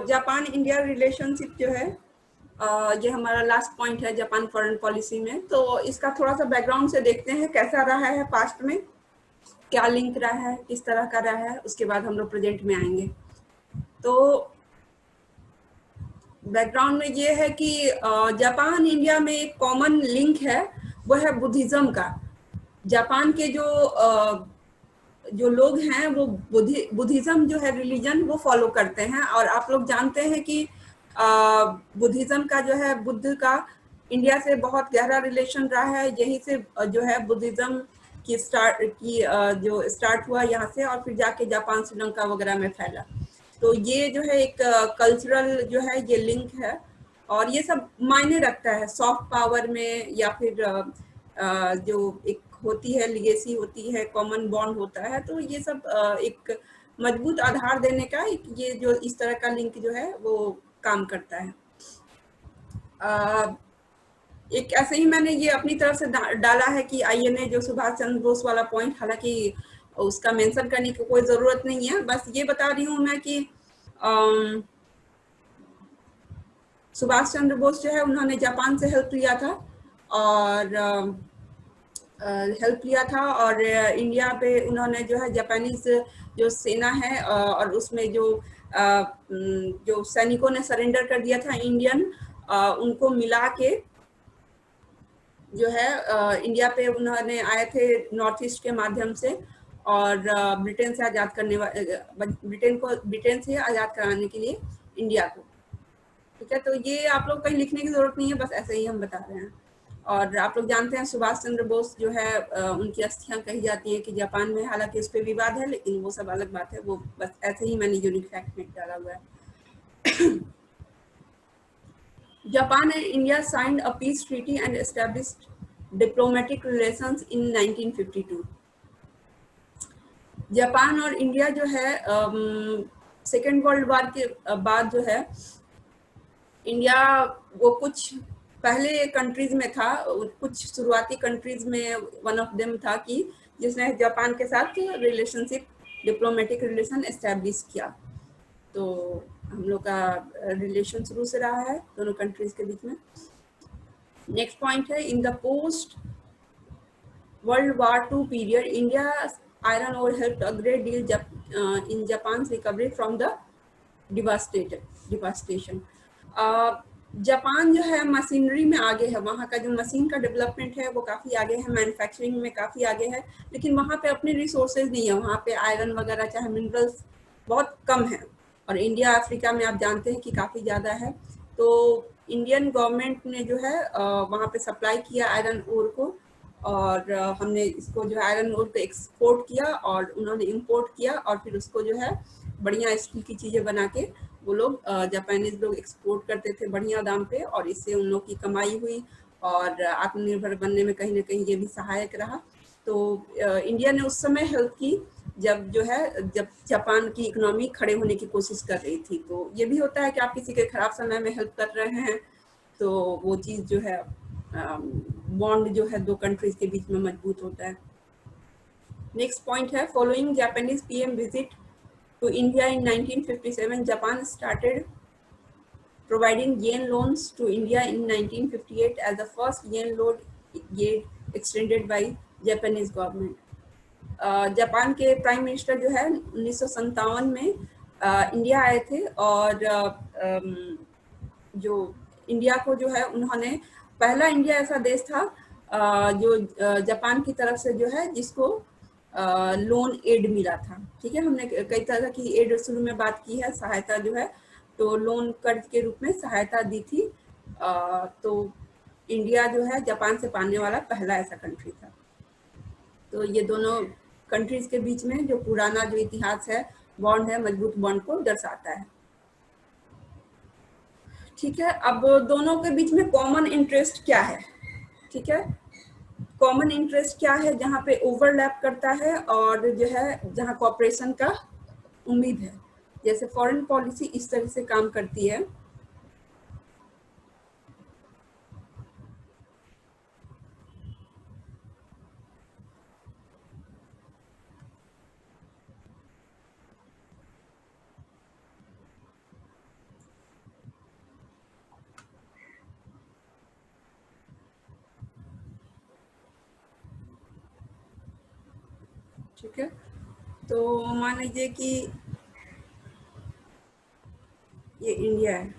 Japan India relationship जो है, ये हमारा लास्ट पॉइंट है जापान फॉरेन पॉलिसी में। तो इसका थोड़ा सा बैकग्राउंड से देखते हैं कैसा रहा है पास्ट में, क्या लिंक रहा है, किस तरह का रहा है, उसके बाद हम लोग प्रेजेंट में आएंगे। तो बैकग्राउंड में ये है कि जापान इंडिया में एक कॉमन लिंक है, वो है बुद्धिज्म का। जापान के जो लोग हैं वो बुद्धिज्म जो है रिलीजन वो फॉलो करते हैं। और आप लोग जानते हैं कि बुद्धिज्म का जो है, बुद्ध का इंडिया से बहुत गहरा रिलेशन रहा है। यहीं से जो है बुद्धिज्म की जो स्टार्ट हुआ यहाँ से, और फिर जाके जापान श्रीलंका वगैरह में फैला। तो ये जो है एक कल्चरल जो है ये लिंक है, और ये सब मायने रखता है सॉफ्ट पावर में, या फिर जो एक होती है लिगेसी होती है, कॉमन बॉन्ड होता है। तो ये सब एक मजबूत आधार देने का ये जो इस तरह का लिंक जो है वो काम करता है। एक ऐसे ही मैंने ये अपनी तरफ से डाला है कि आईएनए जो सुभाष चंद्र बोस वाला पॉइंट, हालांकि उसका मेंशन करने की कोई ज़रूरत नहीं है, बस ये बता रही हूँ मैं कि सुभाष चंद्र बोस जो है उन्होंने जापान से हेल्प लिया था, और और इंडिया पे उन्होंने जो है जापानीज जो सेना है और उसमें जो सैनिकों ने सरेंडर कर दिया था इंडियन, उनको मिला के जो है इंडिया पे उन्होंने आए थे नॉर्थ ईस्ट के माध्यम से, और ब्रिटेन से आज़ाद करने ब्रिटेन से आज़ाद कराने के लिए इंडिया को। ठीक है, तो ये आप लोग कहीं लिखने की जरूरत नहीं है, बस ऐसे ही हम बता रहे हैं। और आप लोग जानते हैं सुभाष चंद्र बोस जो है उनकी अस्थियां कही जाती है कि जापान में, हालांकि उस पर विवाद है, लेकिन वो सब अलग बात है, वो बस ऐसे ही मैंने यूनिक फैक्ट में डाला हुआ है। Japan and India signed a peace treaty and established diplomatic relations in 1952. Japan और इंडिया जो है सेकेंड वर्ल्ड वार के बाद जो है, इंडिया वो कुछ पहले कंट्रीज में था, कुछ शुरुआती कंट्रीज में वन ऑफ देम था कि जिसने जापान के साथ रिलेशनशिप, डिप्लोमेटिक रिलेशन एस्टेब्लिश किया। तो हम लोग का रिलेशन शुरू से रहा है दोनों कंट्रीज के बीच में। नेक्स्ट पॉइंट है, in the post world war II period India iron ore helped a great deal in Japan recovery from the devastation. Japan जो है मशीनरी में आगे है, वहाँ का जो मशीन का डेवलपमेंट है वो काफ़ी आगे है, मैन्युफैक्चरिंग में काफ़ी आगे है, लेकिन वहाँ पे अपने रिसोर्सेज नहीं है, वहाँ पे आयरन वगैरह चाहे मिनरल्स बहुत कम है। और इंडिया अफ्रीका में आप जानते हैं कि काफ़ी ज़्यादा है। तो इंडियन गवर्नमेंट ने जो है वहाँ पे सप्लाई किया आयरन ओर को, और हमने इसको जो है आयरन ओर को एक्सपोर्ट किया, और उन्होंने इंपोर्ट किया, और फिर उसको जो है बढ़िया स्टील की चीज़ें बना के वो लोग जापानीज लोग एक्सपोर्ट करते थे बढ़िया दाम पे, और इससे उन लोग की कमाई हुई, और आत्मनिर्भर बनने में कहीं ना कहीं ये भी सहायक रहा। तो इंडिया ने उस समय हेल्प की जब जापान की इकोनॉमी खड़े होने की कोशिश कर रही थी। तो ये भी होता है कि आप किसी के खराब समय में हेल्प कर रहे हैं, तो वो चीज़ जो है बॉन्ड जो है दो कंट्रीज के बीच में मजबूत होता है। नेक्स्ट पॉइंट है, following Japanese PM visit to India in 1957, Japan started providing yen loans to India in 1958 as the first yen loan extended by Japanese government. Japan के प्राइम मिनिस्टर जो है 1957 में इंडिया आए थे, और जो इंडिया को जो है उन्होंने, पहला इंडिया ऐसा देश था जो जापान की तरफ से जो है जिसको लोन एड मिला था। ठीक है, हमने कई तरह की एड शुरू में बात की है, सहायता जो है, तो लोन कर्ज के रूप में सहायता दी थी। तो इंडिया जो है जापान से पाने वाला पहला ऐसा कंट्री था। तो ये दोनों कंट्रीज के बीच में जो पुराना जो इतिहास है, बॉन्ड है, मजबूत बॉन्ड को दर्शाता है। ठीक है, अब दोनों के बीच में कॉमन इंटरेस्ट क्या है? ठीक है, कॉमन इंटरेस्ट क्या है जहाँ पे ओवरलैप करता है और जो है जहाँ कॉपरेशन का उम्मीद है। जैसे फॉरेन पॉलिसी इस तरह से काम करती है, ठीक है, तो मान लीजिए कि ये इंडिया है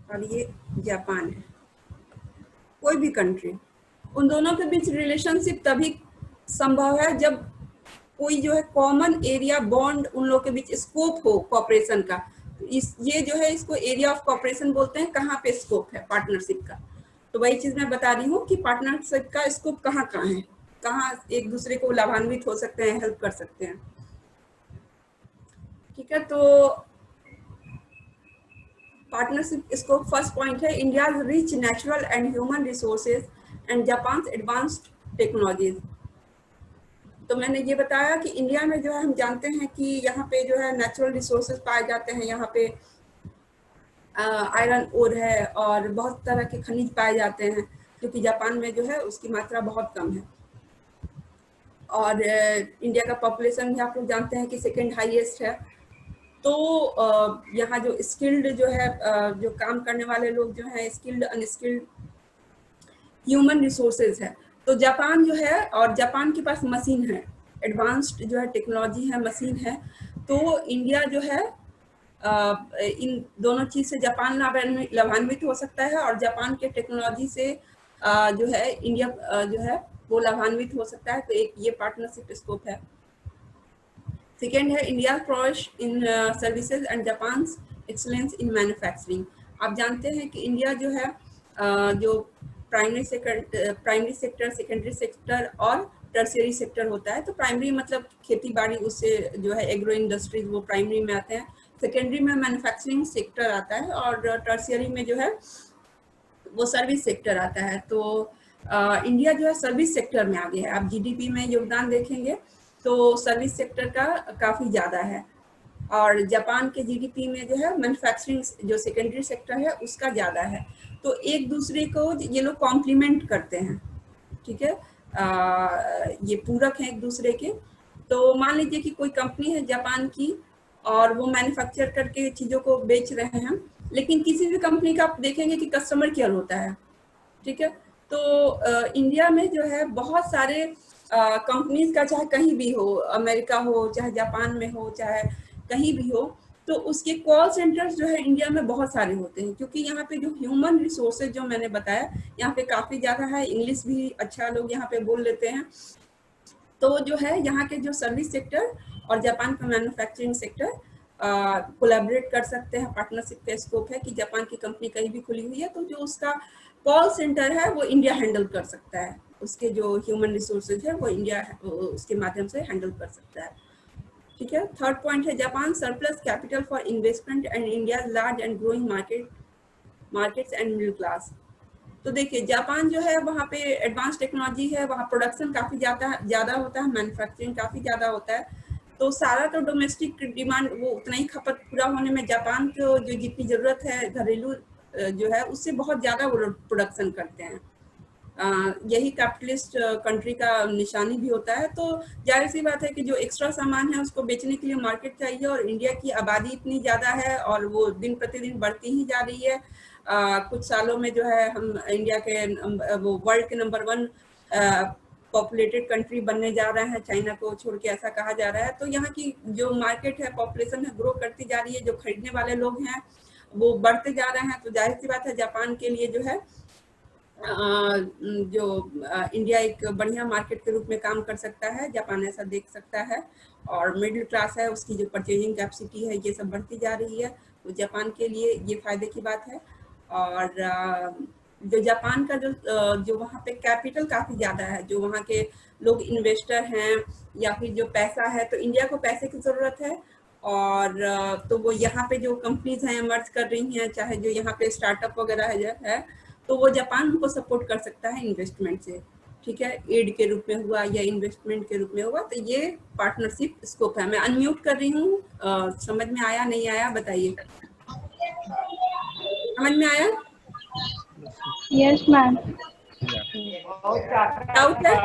और ये जापान है, कोई भी कंट्री, उन दोनों के बीच रिलेशनशिप तभी संभव है जब कोई जो है कॉमन एरिया बॉन्ड उन लोगों के बीच स्कोप हो कॉपरेशन का। ये जो है इसको एरिया ऑफ कॉपरेशन बोलते हैं। कहाँ पे स्कोप है पार्टनरशिप का, तो वही चीज मैं बता रही हूँ कि पार्टनरशिप का स्कोप कहाँ कहाँ है, कहाँ एक दूसरे को लाभान्वित हो सकते हैं, हेल्प कर सकते हैं। ठीक है, तो पार्टनरशिप स्कोप फर्स्ट पॉइंट है India rich natural and human resources and Japan advanced technologies. तो मैंने ये बताया कि इंडिया में जो है हम जानते हैं कि यहाँ पे जो है नेचुरल रिसोर्सेज पाए जाते हैं, यहाँ पे आयरन ओर है और बहुत तरह के खनिज पाए जाते हैं, क्योंकि जापान में जो है उसकी मात्रा बहुत कम है। और इंडिया का पॉपुलेशन भी आप लोग जानते हैं कि सेकेंड हाईएस्ट है। तो यहाँ जो स्किल्ड जो है जो काम करने वाले लोग जो हैं, स्किल्ड अनस्किल्ड ह्यूमन रिसोर्सेज है। तो जापान जो है, और जापान के पास मशीन है, एडवांस्ड जो है टेक्नोलॉजी है, मशीन है। तो इंडिया जो है इन दोनों चीज से जापान लाभान्वित हो सकता है और जापान के टेक्नोलॉजी से जो है इंडिया जो है वो लाभान्वित हो सकता है। तो एक ये पार्टनरशिप स्कोप है। सेकेंड है India progress in services and Japan excellence in manufacturing. आप जानते हैं कि इंडिया जो है जो प्राइमरी सेक्टर, सेकेंडरी सेक्टर और टर्शियरी सेक्टर होता है। तो प्राइमरी मतलब खेती बाड़ी, उससे जो है एग्रो इंडस्ट्रीज वो प्राइमरी में आते हैं। सेकेंडरी में मैन्युफैक्चरिंग सेक्टर आता है और टर्शियरी में जो है वो सर्विस सेक्टर आता है। तो इंडिया जो है सर्विस सेक्टर में आगे है। आप जीडीपी में योगदान देखेंगे तो सर्विस सेक्टर का काफ़ी ज़्यादा है, और जापान के जीडीपी में जो है मैन्युफैक्चरिंग जो सेकेंडरी सेक्टर है उसका ज़्यादा है। तो एक दूसरे को ये लोग कॉम्प्लीमेंट करते हैं। ठीक है, ये पूरक हैं एक दूसरे के। तो मान लीजिए कि कोई कंपनी है जापान की और वो मैन्युफैक्चर करके चीज़ों को बेच रहे हैं, लेकिन किसी भी कंपनी का आप देखेंगे कि कस्टमर केयर होता है। ठीक है, तो इंडिया में जो है बहुत सारे कंपनीज का, चाहे कहीं भी हो, अमेरिका हो, चाहे जापान में हो, चाहे कहीं भी हो, तो उसके कॉल सेंटर्स जो है इंडिया में बहुत सारे होते हैं, क्योंकि यहाँ पे जो ह्यूमन रिसोर्सेज जो मैंने बताया यहाँ पे काफ़ी ज़्यादा है। इंग्लिश भी अच्छा लोग यहाँ पे बोल लेते हैं। तो जो है यहाँ के जो सर्विस सेक्टर और जापान का मैन्युफैक्चरिंग सेक्टर कोलैबोरेट कर सकते हैं। पार्टनरशिप का स्कोप है कि जापान की कंपनी कहीं भी खुली हुई है तो जो उसका कॉल सेंटर है वो इंडिया हैंडल कर सकता है, उसके जो ह्यूमन रिसोर्सेज है वो इंडिया उसके माध्यम से हैंडल कर सकता है। ठीक है, थर्ड पॉइंट है Japan surplus capital for investment and India large and growing markets and middle class. तो देखिए जापान जो है वहाँ पे एडवांस टेक्नोलॉजी है, वहाँ प्रोडक्शन काफ़ी ज़्यादा होता है, मैन्युफैक्चरिंग काफ़ी ज़्यादा होता है। तो सारा तो डोमेस्टिक डिमांड वो उतना ही खपत पूरा होने में जापान को जो जितनी ज़रूरत है घरेलू जो है उससे बहुत ज़्यादा वो प्रोडक्शन करते हैं। यही कैपिटलिस्ट कंट्री का निशानी भी होता है। तो जाहिर सी बात है कि जो एक्स्ट्रा सामान है उसको बेचने के लिए मार्केट चाहिए, और इंडिया की आबादी इतनी ज़्यादा है और वो दिन प्रतिदिन बढ़ती ही जा रही है। कुछ सालों में जो है हम इंडिया के वो वर्ल्ड के नंबर 1 पॉपुलेटेड कंट्री बनने जा रहे हैं, चाइना को छोड़ के, ऐसा कहा जा रहा है। तो यहाँ की जो मार्केट है, पॉपुलेशन है, ग्रो करती जा रही है, जो खरीदने वाले लोग हैं वो बढ़ते जा रहे हैं। तो जाहिर सी बात है जापान के लिए जो है जो इंडिया एक बढ़िया मार्केट के रूप में काम कर सकता है, जापान ऐसा देख सकता है। और मिडिल क्लास है, उसकी जो परचेजिंग कैपेसिटी है ये सब बढ़ती जा रही है, तो जापान के लिए ये फायदे की बात है। और जो जापान का जो वहाँ पे कैपिटल काफ़ी ज़्यादा है, जो वहाँ के लोग इन्वेस्टर हैं या फिर जो पैसा है, तो इंडिया को पैसे की ज़रूरत है। और तो वो यहाँ पे जो कंपनीज हैं इमर्ज कर रही हैं, चाहे जो यहाँ पे स्टार्टअप वगैरह है, तो वो जापान उनको सपोर्ट कर सकता है इन्वेस्टमेंट से। ठीक है, एड के रूप में हुआ या इन्वेस्टमेंट के रूप में हुआ। तो ये पार्टनरशिप स्कोप है। मैं अनम्यूट कर रही हूँ, समझ में आया नहीं आया बताइए। समझ में आया? Yes ma'am. डाउट है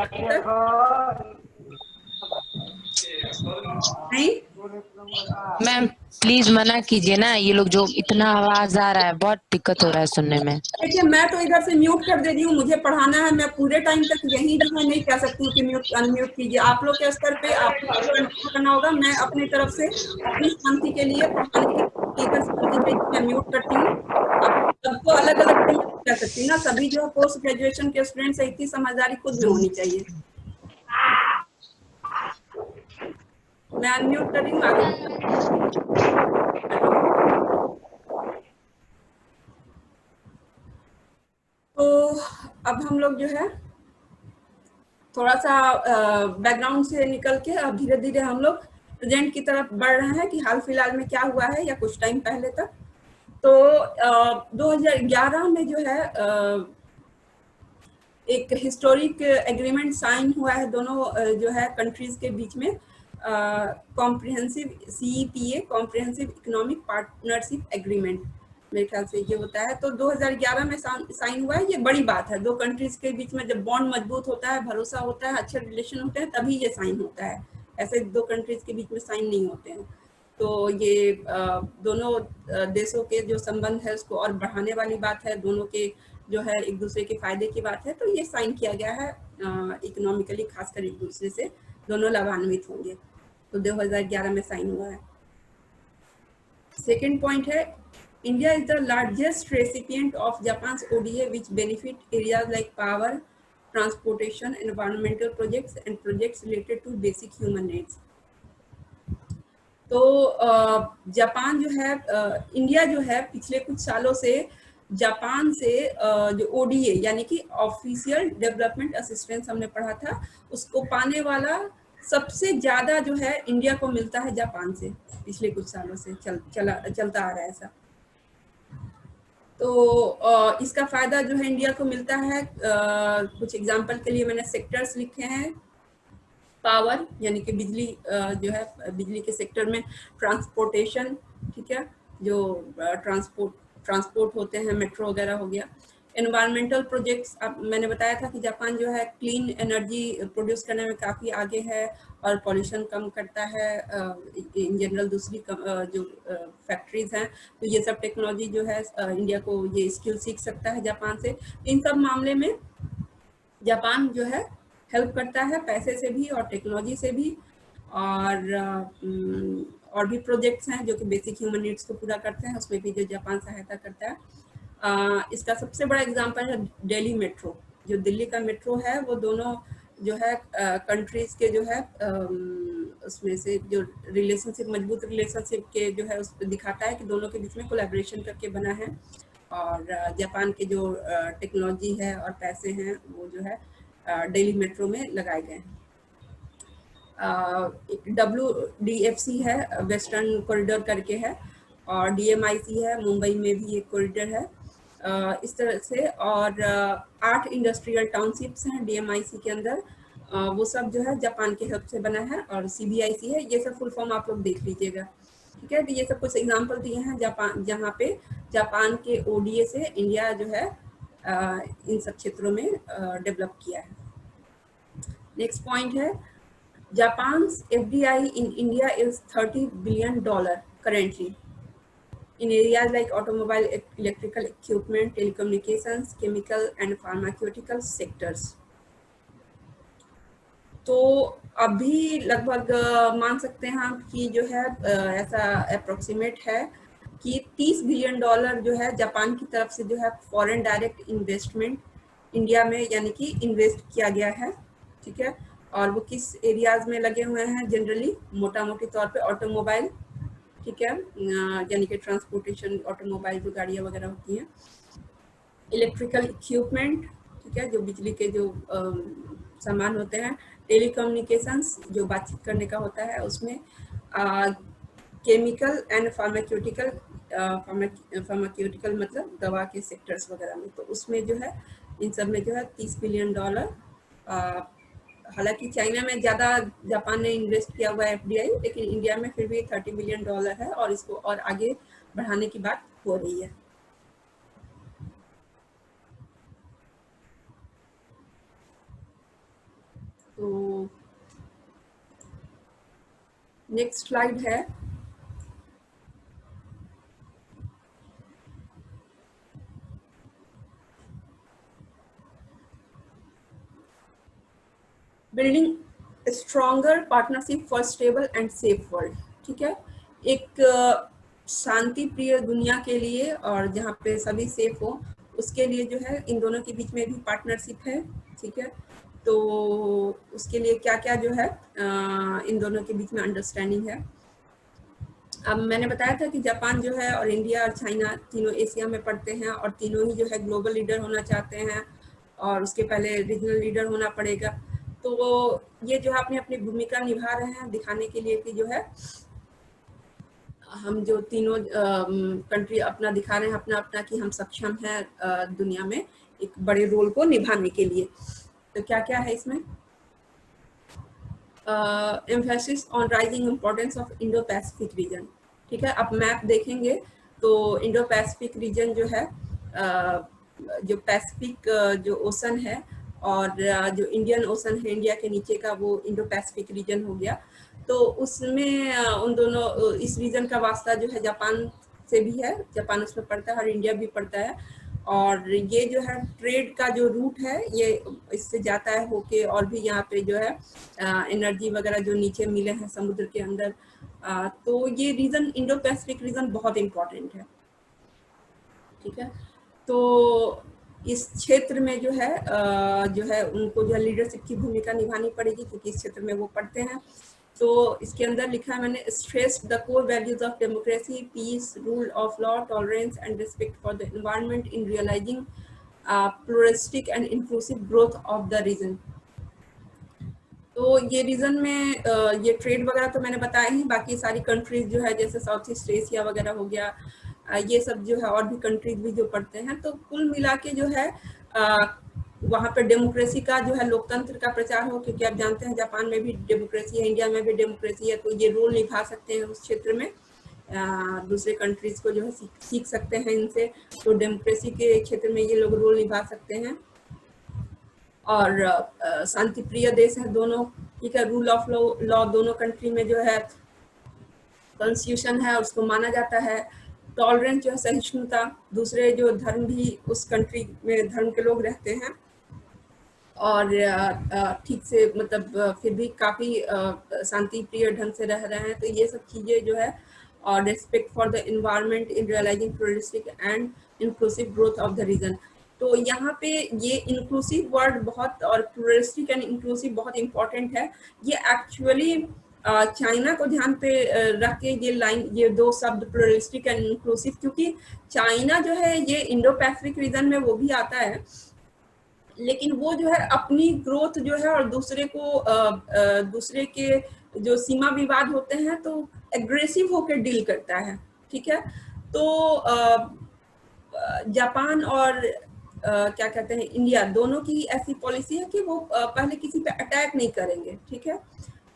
नहीं? मैम प्लीज मना कीजिए ना, ये लोग जो इतना आवाज आ रहा है बहुत दिक्कत हो रहा है सुनने में। देखिए मैं तो इधर से म्यूट कर दे रही हूँ, मुझे पढ़ाना है, मैं पूरे टाइम तक यही जो है नहीं कह सकती हूँ कि म्यूट अनम्यूट कीजिए। आप लोग के स्तर पे आप लोग को कंट्रोल करना होगा। मैं अपनी तरफ से अपनी शांति के लिए पढ़ाने की इधर समझ रही मैं म्यूट करती हूँ। अब सबको अलग अलग तो मैं कह सकती ना, सभी जो है पोस्ट ग्रेजुएशन के स्टूडेंट्स इतनी समझदारी खुद में होनी चाहिए। मैं अनम्यूट कर रही हूँ, आगे हेलो। तो अब हम लोग जो है थोड़ा सा बैकग्राउंड से निकल के अब धीरे धीरे हम लोग प्रेजेंट की तरफ बढ़ रहे हैं कि हाल फिलहाल में क्या हुआ है या कुछ टाइम पहले तक। तो 2011 में जो है एक हिस्टोरिक एग्रीमेंट साइन हुआ है दोनों जो है कंट्रीज के बीच में, comprehensive CEPA, comprehensive economic partnership agreement मेरे ख्याल से ये होता है। तो 2011 में साइन हुआ है, ये बड़ी बात है। दो कंट्रीज के बीच में जब बॉन्ड मजबूत होता है, भरोसा होता है, अच्छे रिलेशन होते हैं, तभी ये साइन होता है। ऐसे दो कंट्रीज के बीच में साइन नहीं होते हैं। तो ये दोनों देशों के जो संबंध है उसको और बढ़ाने वाली बात है, दोनों के जो है एक दूसरे के फायदे की बात है। तो ये साइन किया गया है इकोनॉमिकली, खासकर एक दूसरे से दोनों लाभान्वित होंगे। तो 2011 में साइन हुआ है। सेकेंड पॉइंट है, India is the largest recipient of Japan's ODA, which benefit areas like power, transportation, environmental projects, and projects related to basic human needs. तो जापान जो है इंडिया जो है पिछले कुछ सालों से जापान से जो ODA यानी कि ऑफिशियल डेवलपमेंट असिस्टेंस हमने पढ़ा था, उसको पाने वाला सबसे ज्यादा जो है इंडिया को मिलता है जापान से। पिछले कुछ सालों से चलता आ रहा है ऐसा। तो इसका फायदा जो है इंडिया को मिलता है। कुछ एग्जांपल के लिए मैंने सेक्टर्स लिखे हैं। पावर यानी कि बिजली जो है बिजली के सेक्टर में, ट्रांसपोर्टेशन, ठीक है, जो ट्रांसपोर्ट होते हैं, मेट्रो वगैरह हो गया। एनवायरमेंटल प्रोजेक्ट्स, अब मैंने बताया था कि जापान जो है क्लीन एनर्जी प्रोड्यूस करने में काफ़ी आगे है और पॉल्यूशन कम करता है इन जनरल। दूसरी जो फैक्ट्रीज हैं, तो ये सब टेक्नोलॉजी जो है इंडिया को ये स्किल सीख सकता है जापान से। इन सब मामले में जापान जो है हेल्प करता है, पैसे से भी और टेक्नोलॉजी से भी। और भी प्रोजेक्ट्स हैं जो कि बेसिक ह्यूमन नीड्स को पूरा करते हैं, उसमें भी जो जापान सहायता करता है। इसका सबसे बड़ा एग्जांपल है दिल्ली मेट्रो। जो दिल्ली का मेट्रो है वो दोनों जो है कंट्रीज के जो है उसमें से जो रिलेशनशिप, मजबूत रिलेशनशिप के जो है उस पर दिखाता है कि दोनों के बीच में कोलैबोरेशन करके बना है। और जापान के जो टेक्नोलॉजी है और पैसे हैं वो जो है दिल्ली मेट्रो में लगाए गए हैं। WDFC है, वेस्टर्न कॉरिडोर करके है, और DMIC है, मुंबई में भी एक कॉरिडोर है इस तरह से। और 8 इंडस्ट्रियल टाउनशिप्स हैं DMIC के अंदर, वो सब जो है जापान के हेल्प से बना है। और CBIC है, ये सब फुल फॉर्म आप लोग देख लीजिएगा, ठीक है। तो ये सब कुछ एग्जांपल दिए हैं जापान, जहाँ पे जापान के ODA से इंडिया जो है इन सब क्षेत्रों में डेवलप किया है। नेक्स्ट पॉइंट है, Japan's FDI in India is $30 billion currently in areas like automobile, electrical equipment, telecommunications, chemical and pharmaceutical sectors. तो अभी लगभग मान सकते हैं हम कि जो है ऐसा अप्रोक्सीमेट है कि $30 बिलियन जो है जापान की तरफ से जो है फॉरेन डायरेक्ट इन्वेस्टमेंट इंडिया में यानी कि इन्वेस्ट किया गया है, ठीक है। और वो किस एरियाज में लगे हुए हैं, जनरली मोटा मोटी तौर पे ऑटोमोबाइल, ठीक है, यानी कि ट्रांसपोर्टेशन, ऑटोमोबाइल जो गाड़ियाँ वगैरह होती हैं, इलेक्ट्रिकल इक्विपमेंट, ठीक है, जो बिजली के जो सामान होते हैं, टेलीकम्युनिकेशंस जो बातचीत करने का होता है उसमें, केमिकल एंड फार्मास्यूटिकल मतलब दवा के सेक्टर्स वगैरह में, तो उसमें जो है इन सब में जो है $30 बिलियन। हालांकि चाइना में ज़्यादा जापान ने इन्वेस्ट किया हुआ है FDI, लेकिन इंडिया में फिर भी $30 बिलियन है और इसको और आगे बढ़ाने की बात हो रही है। तो नेक्स्ट स्लाइड है building stronger partnership for stable and safe world. ठीक है, एक शांति प्रिय दुनिया के लिए और जहाँ पे सभी सेफ हो, उसके लिए जो है इन दोनों के बीच में भी पार्टनरशिप है। ठीक है, तो उसके लिए क्या क्या जो है इन दोनों के बीच में अंडरस्टैंडिंग है। अब मैंने बताया था कि जापान जो है और इंडिया और चाइना तीनों एशिया में पड़ते हैं और तीनों ही जो है ग्लोबल लीडर होना चाहते हैं और उसके पहले रीजनल लीडर होना पड़ेगा। तो ये जो है अपनी अपनी भूमिका निभा रहे हैं दिखाने के लिए कि जो है हम जो तीनों कंट्री अपना दिखा रहे हैं अपना अपना कि हम सक्षम हैं दुनिया में एक बड़े रोल को निभाने के लिए। तो क्या क्या है इसमें? Emphasis on rising importance of Indo Pacific region. ठीक है, आप मैप देखेंगे तो इंडो पैसिफिक रीजन जो है जो पैसिफिक जो ओशन है और जो इंडियन ओशन है इंडिया के नीचे का, वो इंडो पैसिफिक रीजन हो गया। तो उसमें उन दोनों इस रीजन का वास्ता जो है जापान से भी है, जापान उसमें पड़ता है और इंडिया भी पड़ता है। और ये जो है ट्रेड का जो रूट है ये इससे जाता है होके, और भी यहाँ पे जो है एनर्जी वगैरह जो नीचे मिले हैं समुद्र के अंदर। तो ये रीजन इंडो पैसिफिक रीजन बहुत इम्पोर्टेंट है। ठीक है, तो इस क्षेत्र में जो है उनको जो है लीडरशिप की भूमिका निभानी पड़ेगी क्योंकि इस क्षेत्र में वो पढ़ते हैं। तो इसके अंदर लिखा है मैंने, stress the core values of democracy, peace, rule of law, tolerance and respect for the environment in realising pluralistic and inclusive growth of the region. तो ये रीजन में ये ट्रेड वगैरह तो मैंने बताया ही, बाकी सारी कंट्रीज जो है जैसे साउथ ईस्ट एशिया वगैरह हो गया, ये सब जो है और भी कंट्रीज भी जो पढ़ते हैं। तो कुल मिला के जो है वहाँ पर डेमोक्रेसी का जो है लोकतंत्र का प्रचार हो, क्योंकि आप जानते हैं जापान में भी डेमोक्रेसी है, इंडिया में भी डेमोक्रेसी है, तो ये रोल निभा सकते हैं उस क्षेत्र में। दूसरे कंट्रीज को जो है सीख सकते हैं इनसे, तो डेमोक्रेसी के क्षेत्र में ये लोग रोल निभा सकते हैं। और शांति प्रिय देश है दोनों। ठीक है, रूल ऑफ लॉ दोनों कंट्री में जो है कॉन्स्टिट्यूशन है उसको माना जाता है। टॉलरेंस जो है सहिष्णुता, दूसरे जो धर्म भी उस कंट्री में धर्म के लोग रहते हैं और ठीक से मतलब फिर भी काफ़ी शांति प्रिय ढंग से रह रहे हैं। तो ये सब चीज़ें जो है, और respect for the environment in realising pluralistic and inclusive growth of the region. तो यहाँ पे ये इंक्लूसिव वर्ड बहुत और प्लूरलिस्टिक एंड इंक्लूसिव बहुत इम्पोर्टेंट है। ये एक्चुअली चाइना को ध्यान पे रख के ये दो शब्द प्लूरलिस्टिक एंड इंक्लूसिव, क्योंकि चाइना जो है ये इंडो पैसिफिक रीजन में वो भी आता है, लेकिन वो जो है अपनी ग्रोथ जो है और दूसरे के जो सीमा विवाद होते हैं तो एग्रेसिव होकर डील करता है। ठीक है, तो जापान और क्या कहते हैं इंडिया दोनों की ऐसी पॉलिसी है कि वो पहले किसी पे अटैक नहीं करेंगे। ठीक है,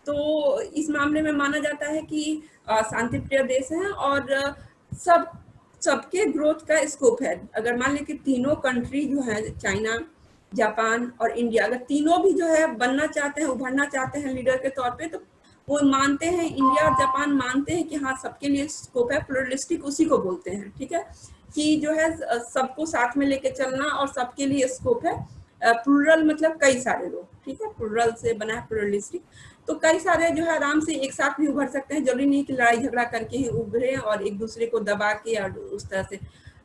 तो इस मामले में माना जाता है कि शांति प्रिय देश है और सबके ग्रोथ का स्कोप है। अगर मान लें कि तीनों कंट्री जो है चाइना, जापान और इंडिया, अगर तीनों भी जो है बनना चाहते हैं, उभरना चाहते हैं लीडर के तौर पे, तो वो मानते हैं, इंडिया और जापान मानते हैं कि हाँ सबके लिए स्कोप है। प्लूरलिस्टिक उसी को बोलते हैं। ठीक है, कि जो है सबको साथ में लेके चलना और सबके लिए स्कोप है। प्लूरल मतलब कई सारे लोग। ठीक है, प्लूरल से बना है प्लूरलिस्टिक, तो कई सारे जो है आराम से एक साथ भी उभर सकते हैं। जरूरी नहीं कि लड़ाई झगड़ा करके ही उभरे और एक दूसरे को दबा के और उस तरह से।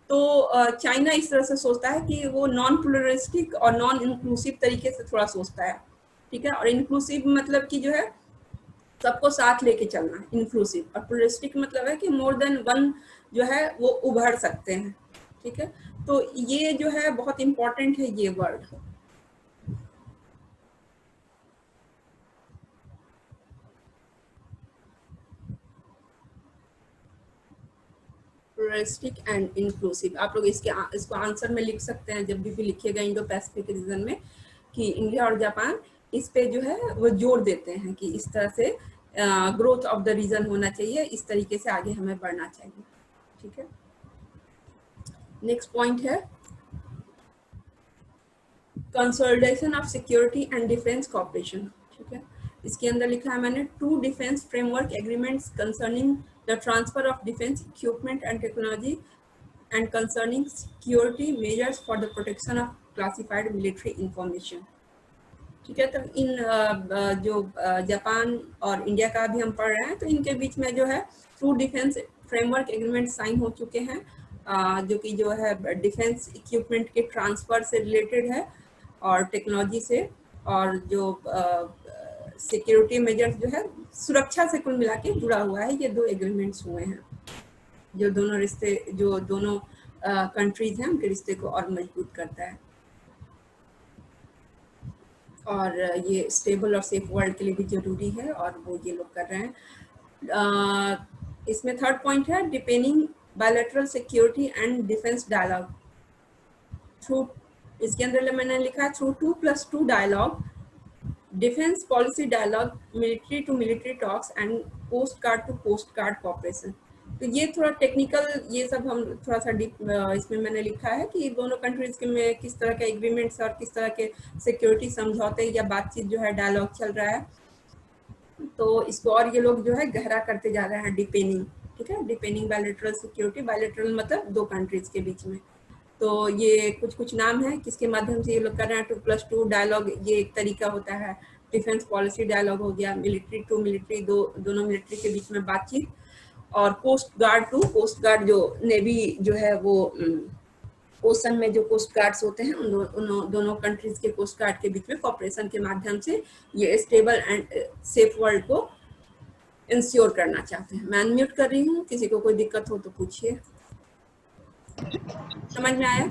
तो चाइना इस तरह से सोचता है कि वो नॉन प्लूरलिस्टिक और नॉन इंक्लूसिव तरीके से थोड़ा सोचता है। ठीक है, और इंक्लूसिव मतलब कि जो है सबको साथ लेके चलना, इंक्लूसिव। और प्लूरलिस्टिक मतलब है कि मोर देन वन जो है वो उभर सकते हैं। ठीक है, तो ये जो है बहुत इंपॉर्टेंट है ये वर्ड। प्लूरलिस्टिक एंड इंक्लूसिव, आप लोग इसको आंसर में लिख सकते हैं जब भी लिखिएगा इंडो पैसिफिक रीजन में, कि इंडिया और जापान इस पे जो है वो जोर देते हैं कि इस तरह से ग्रोथ ऑफ द रीजन होना चाहिए, इस तरीके से आगे हमें बढ़ना चाहिए। ठीक है, नेक्स्ट पॉइंट है consolidation of security and defence corporation. ठीक है, इसके अंदर लिखा है मैंने 2 defence framework agreements concerning the transfer of defence equipment and technology and concerning security measures for the protection of classified military information। ठीक है, तो इन जो जापान और इंडिया का भी हम पढ़ रहे हैं, तो इनके बीच में जो है 2 डिफेंस फ्रेमवर्क एग्रीमेंट साइन हो चुके हैं, जो कि जो है डिफेंस इक्विपमेंट के ट्रांसफर से रिलेटेड है और टेक्नोलॉजी से, और जो सिक्योरिटी मेजर्स जो है सुरक्षा से कुल मिला के जुड़ा हुआ है। ये 2 एग्रीमेंट्स हुए हैं जो दोनों कंट्रीज हैं उनके रिश्ते को और मजबूत करता है, और ये स्टेबल और सेफ वर्ल्ड के लिए भी जरूरी है, और वो ये लोग कर रहे हैं। इसमें 3rd पॉइंट है deepening bilateral security and defence dialogue through, इसके अंदर मैंने लिखा है through 2+2 dialogue, defence policy dialogue, military to military talks and post card to post card cooperation. तो ये थोड़ा टेक्निकल, ये सब हम थोड़ा सा डीप इसमें मैंने लिखा है कि दोनों कंट्रीज के में किस तरह के एग्रीमेंट्स और किस तरह के सिक्योरिटी समझौते या बातचीत जो है डायलॉग चल रहा है, तो इसको और ये लोग जो है गहरा करते जा रहे हैं डिपेनिंग। ठीक है, डिपेनिंग बायलैटरल सिक्योरिटी, बायलैटरल मतलब 2 कंट्रीज के बीच में। तो ये कुछ नाम है किसके माध्यम से ये लोग कर रहे हैं। 2+2 डायलॉग ये एक तरीका होता है, डिफेंस पॉलिसी डायलॉग हो गया, मिलिट्री टू मिलिट्री दोनों मिलिट्री के बीच में बातचीत, और coast guard to post guard, जो नेवी जो है वो ओशन में जो कोस्ट गार्ड्स होते हैं उन दोनों कंट्रीज के कोस्ट गार्ड के बीच में कॉपरेशन के माध्यम से ये स्टेबल एंड सेफ वर्ल्ड को इंश्योर करना चाहते हैं। मैं अनम्यूट कर रही हूँ, किसी को कोई दिक्कत हो तो पूछिए। समझ में आया?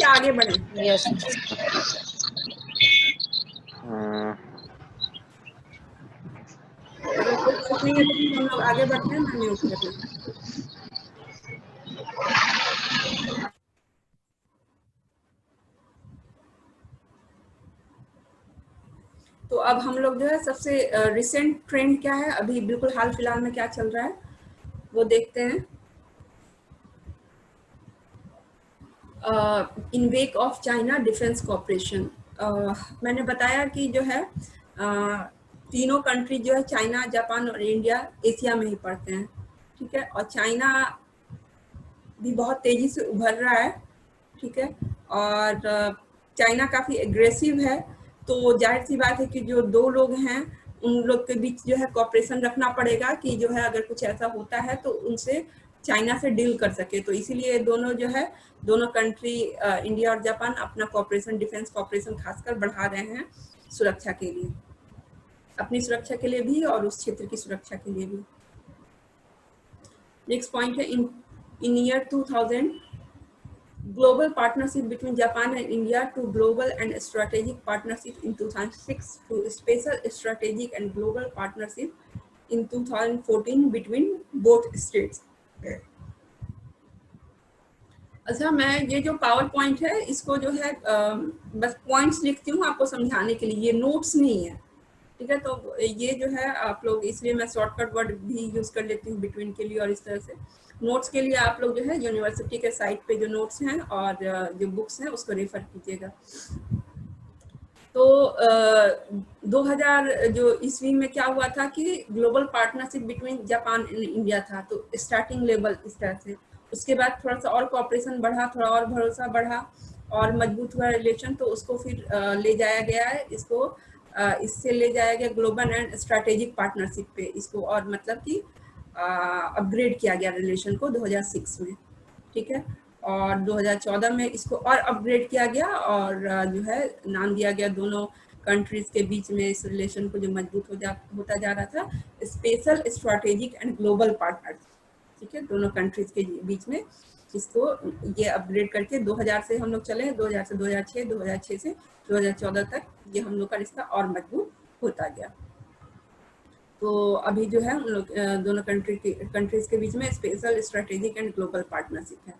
आगे बढ़े। यस अगर कोई कुछ नहीं है तो हम लोग आगे बढ़ते हैं। मैं म्यूट कर रही हूँ। तो अब हम लोग जो है सबसे रिसेंट ट्रेंड क्या है, अभी बिल्कुल हाल फिलहाल में क्या चल रहा है वो देखते हैं। In wake of China defence cooperation, मैंने बताया कि जो है तीनों कंट्री जो है चाइना, जापान और इंडिया एशिया में ही पड़ते हैं। ठीक है, और चाइना भी बहुत तेजी से उभर रहा है। ठीक है, और चाइना काफ़ी एग्रेसिव है, तो जाहिर सी बात है कि जो 2 लोग हैं उन लोग के बीच जो है कॉपरेशन रखना पड़ेगा कि जो है अगर कुछ ऐसा होता है तो उनसे चाइना से डील कर सके। तो इसीलिए दोनों कंट्री इंडिया और जापान अपना कॉपरेशन, डिफेंस कॉपरेशन खासकर बढ़ा रहे हैं सुरक्षा के लिए, अपनी सुरक्षा के लिए भी और उस क्षेत्र की सुरक्षा के लिए भी। नेक्स्ट पॉइंट है इन year 2000 global partnership between Japan and India to global and strategic partnership in 2006 to special strategic and global partnership in 2014 between both states। अच्छा, मैं ये जो पावर पॉइंट है इसको जो है बस पॉइंट्स लिखती हूँ आपको समझाने के लिए, ये नोट्स नहीं है। ठीक है, तो ये जो है आप लोग, इसलिए मैं शॉर्टकट वर्ड भी यूज कर लेती हूँ बिटवीन के लिए, और इस तरह से नोट्स के लिए आप लोग जो है यूनिवर्सिटी के साइट पे जो नोट्स हैं और जो बुक्स हैं उसको रेफर कीजिएगा। तो 2000 जो ईस्वी में क्या हुआ था कि global partnership between Japan and India था, तो स्टार्टिंग लेवल इस तरह से। उसके बाद थोड़ा सा और कोऑपरेशन बढ़ा, थोड़ा और भरोसा बढ़ा और मजबूत हुआ रिलेशन, तो उसको फिर ले जाया गया है, इससे ले जाया गया ग्लोबल एंड स्ट्रैटेजिक पार्टनरशिप पे इसको, और मतलब कि अपग्रेड किया गया रिलेशन को 2006 में। ठीक है, और 2014 में इसको और अपग्रेड किया गया और जो है नाम दिया गया दोनों कंट्रीज के बीच में इस रिलेशन को जो मजबूत होता जा रहा था, special strategic and global partner. ठीक है, दोनों कंट्रीज के बीच में इसको ये अपग्रेड करके 2000 से हम लोग चले, 2000 से 2006, 2006 से 2014 तक ये हम लोग का रिश्ता और मजबूत होता गया। तो अभी जो है हम लोग दोनों कंट्रीज के बीच में special strategic and global partnership है।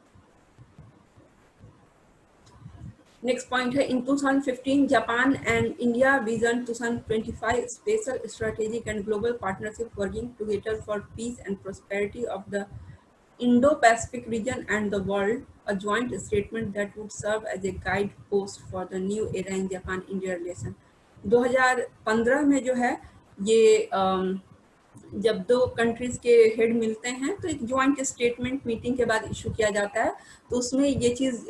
नेक्स्ट पॉइंट है इन 2015 Japan and India vision 2025 special strategic and global partnership working together for piece and prosperity of the Indo-Pacific region and the world, a joint statement that would serve as a guidepost for the new era in Japan-India relation. 2015 में जो है ये जब दो countries के head मिलते हैं तो एक ज्वाइंट स्टेटमेंट मीटिंग के बाद इशू किया जाता है। तो उसमें ये चीज़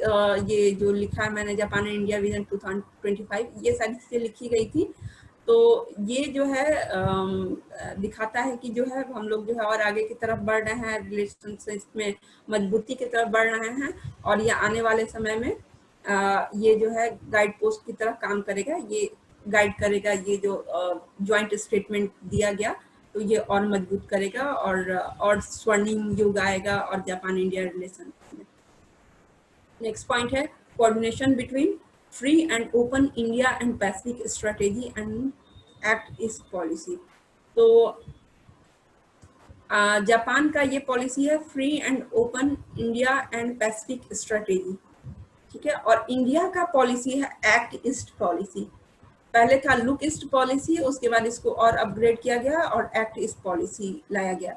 ये जो लिखा है मैंने जापान एंड इंडिया विजन 2025, ये सारी चीज़ें लिखी गई थी। तो ये जो है दिखाता है कि जो है हम लोग जो है और आगे की तरफ बढ़ रहे हैं, रिलेशनशिप में मजबूती की तरफ बढ़ रहे हैं, और ये आने वाले समय में ये जो है गाइड पोस्ट की तरह काम करेगा, ये गाइड करेगा। ये जो ज्वाइंट स्टेटमेंट दिया गया तो ये और मजबूत करेगा और स्वर्णिम युग आएगा और Japan India relation. Next point है coordination between free and open India and Pacific strategy and act East policy. तो जापान का ये पॉलिसी है free and open India and Pacific strategy, ठीक है। और इंडिया का पॉलिसी है एक्ट ईस्ट पॉलिसी। पहले था लुक ईस्ट पॉलिसी, उसके बाद इसको और अपग्रेड किया गया और एक्ट ईस्ट पॉलिसी लाया गया।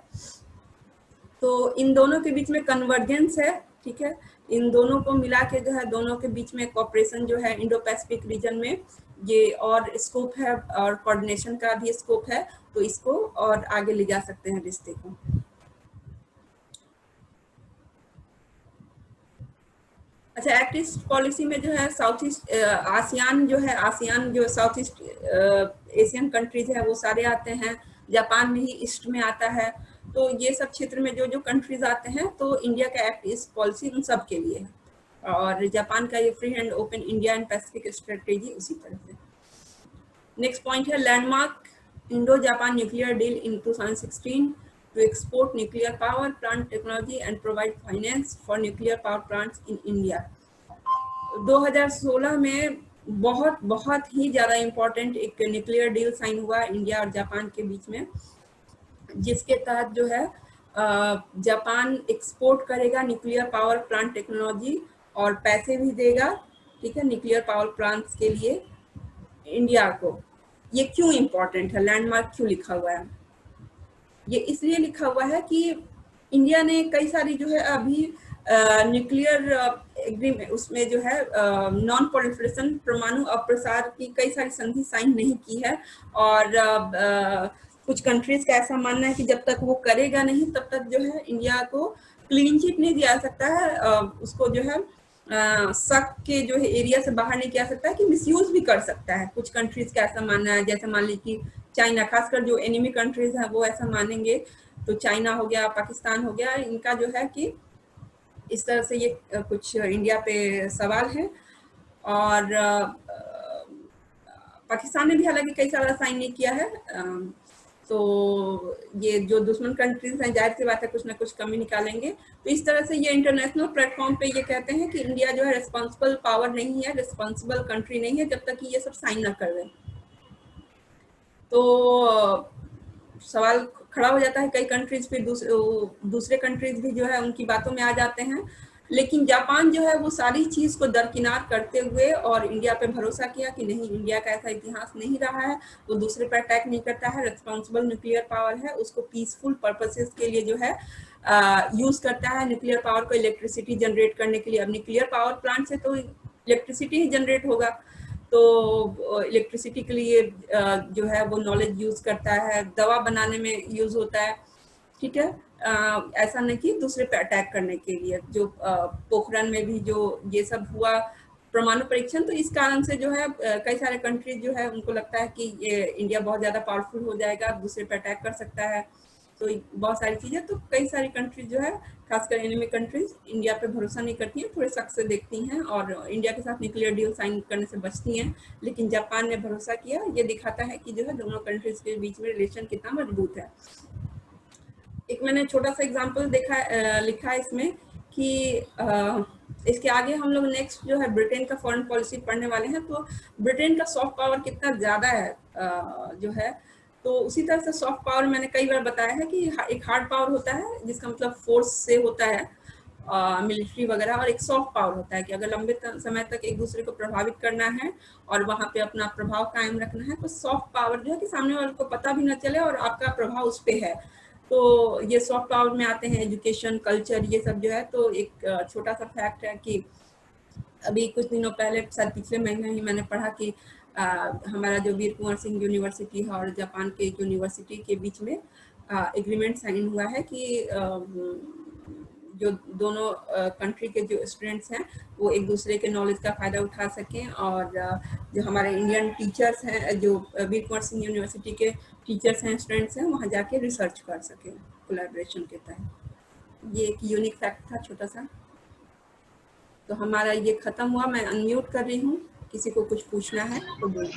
तो इन दोनों के बीच में कन्वर्जेंस है, ठीक है। इन दोनों को मिला के जो है दोनों के बीच में कोऑपरेशन जो है इंडो पैसिफिक रीजन में ये और स्कोप है और कोऑर्डिनेशन का भी स्कोप है, तो इसको और आगे ले जा सकते हैं रिश्ते को। अच्छा, एक्ट ईस्ट पॉलिसी में जो है साउथ ईस्ट आसियान जो है, आसियान जो साउथ ईस्ट एशियन कंट्रीज है वो सारे आते हैं। जापान भी ईस्ट में आता है। तो ये सब क्षेत्र में जो जो कंट्रीज आते हैं तो इंडिया का एक्ट ईस्ट पॉलिसी उन सब के लिए है। और जापान का ये free and open India and Pacific strategy उसी तरह से। नेक्स्ट पॉइंट है landmark Indo Japan nuclear deal in 2016 to export nuclear power plant technology and provide finance for nuclear power plants in India। 2016 में बहुत ही ज़्यादा important एक nuclear deal sign हुआ India और जापान के बीच में, जिसके तहत जो है जापान एक्सपोर्ट करेगा न्यूक्लियर पावर प्लांट टेक्नोलॉजी और पैसे भी देगा, ठीक है, न्यूक्लियर पावर प्लांट्स के लिए इंडिया को। ये क्यों इम्पोर्टेंट है, लैंडमार्क क्यों लिखा हुआ है? ये इसलिए लिखा हुआ है कि इंडिया ने कई सारी जो है अभी न्यूक्लियर एग्रीमेंट उसमें जो है नॉन प्रोलिफरेशन परमाणु अप्रसार की कई सारी संधि साइन नहीं की है। और कुछ कंट्रीज का ऐसा मानना है कि जब तक वो करेगा नहीं तब तक जो है इंडिया को क्लीन चिट नहीं दिया सकता है, उसको जो है शक के जो है एरिया से बाहर नहीं किया सकता है कि मिसयूज भी कर सकता है। कुछ कंट्रीज का ऐसा मानना है, जैसे मान लीजिए कि चाइना, खासकर जो एनिमी कंट्रीज हैं वो ऐसा मानेंगे। तो चाइना हो गया, पाकिस्तान हो गया, इनका जो है कि इस तरह से ये कुछ इंडिया पे सवाल है। और पाकिस्तान ने भी हालांकि कई सारा साइन नहीं किया है। तो ये जो दुश्मन कंट्रीज हैं जाहिर सी बात है कुछ ना कुछ कमी निकालेंगे। तो इस तरह से ये इंटरनेशनल प्लेटफॉर्म पे ये कहते हैं कि इंडिया जो है रिस्पॉन्सिबल पावर नहीं है, रिस्पॉन्सिबल कंट्री नहीं है जब तक कि ये सब साइन ना कर ले। तो सवाल खड़ा हो जाता है, कई कंट्रीज फिर दूसरे कंट्रीज भी जो है उनकी बातों में आ जाते हैं। लेकिन जापान जो है वो सारी चीज को दरकिनार करते हुए और इंडिया पे भरोसा किया कि नहीं, इंडिया का ऐसा इतिहास नहीं रहा है, वो दूसरे पर अटैक नहीं करता है, रिस्पॉन्सिबल न्यूक्लियर पावर है, उसको पीसफुल पर्पसेस के लिए जो है यूज करता है न्यूक्लियर पावर को इलेक्ट्रिसिटी जनरेट करने के लिए। अब न्यूक्लियर पावर प्लांट से तो इलेक्ट्रिसिटी ही जनरेट होगा, तो इलेक्ट्रिसिटी के लिए जो है वो नॉलेज यूज करता है, दवा बनाने में यूज होता है, ठीक है। ऐसा नहीं कि दूसरे पे अटैक करने के लिए। जो पोखरण में भी जो ये सब हुआ परमाणु परीक्षण, तो इस कारण से जो है कई सारे कंट्रीज जो है उनको लगता है कि ये इंडिया बहुत ज़्यादा पावरफुल हो जाएगा, दूसरे पे अटैक कर सकता है। तो बहुत सारी चीज़ें, तो कई सारी कंट्रीज जो है खासकर एनिमी कंट्रीज इंडिया पे भरोसा नहीं करती हैं, थोड़े शक से देखती हैं और इंडिया के साथ न्यूक्लियर डील साइन करने से बचती हैं। लेकिन जापान ने भरोसा किया। ये दिखाता है कि जो है दोनों कंट्रीज के बीच में रिलेशन कितना मजबूत है। एक मैंने छोटा सा एग्जांपल लिखा है इसमें कि इसके आगे हम लोग नेक्स्ट जो है ब्रिटेन का फॉरेन पॉलिसी पढ़ने वाले हैं। तो ब्रिटेन का सॉफ्ट पावर कितना ज़्यादा है जो है, तो उसी तरह से सॉफ्ट पावर मैंने कई बार बताया है कि एक हार्ड पावर होता है जिसका मतलब फोर्स से होता है, मिलिट्री वगैरह, और एक सॉफ्ट पावर होता है कि अगर लंबे समय तक एक दूसरे को प्रभावित करना है और वहाँ पे अपना प्रभाव कायम रखना है, तो सॉफ्ट पावर जो है कि सामने वाले को पता भी ना चले और आपका प्रभाव उस पर है, तो ये सॉफ्ट पावर में आते हैं एजुकेशन, कल्चर, ये सब जो है। तो एक छोटा सा फैक्ट है कि अभी कुछ दिनों पहले, शायद पिछले महीने ही मैंने पढ़ा कि हमारा जो वीर कुंवर सिंह यूनिवर्सिटी है और जापान के यूनिवर्सिटी के बीच में एग्रीमेंट साइन हुआ है कि जो दोनों कंट्री के जो स्टूडेंट्स हैं वो एक दूसरे के नॉलेज का फ़ायदा उठा सकें, और जो हमारे इंडियन टीचर्स हैं, जो वीर कुंवर सिंह यूनिवर्सिटी के टीचर्स हैं, स्टूडेंट्स हैं, वहाँ जाके रिसर्च कर सकें कोलैबोरेशन के तहत। ये एक यूनिक फैक्ट था छोटा सा। तो हमारा ये ख़त्म हुआ, मैं अनम्यूट कर रही हूँ, किसी को कुछ पूछना है तो बोलिए।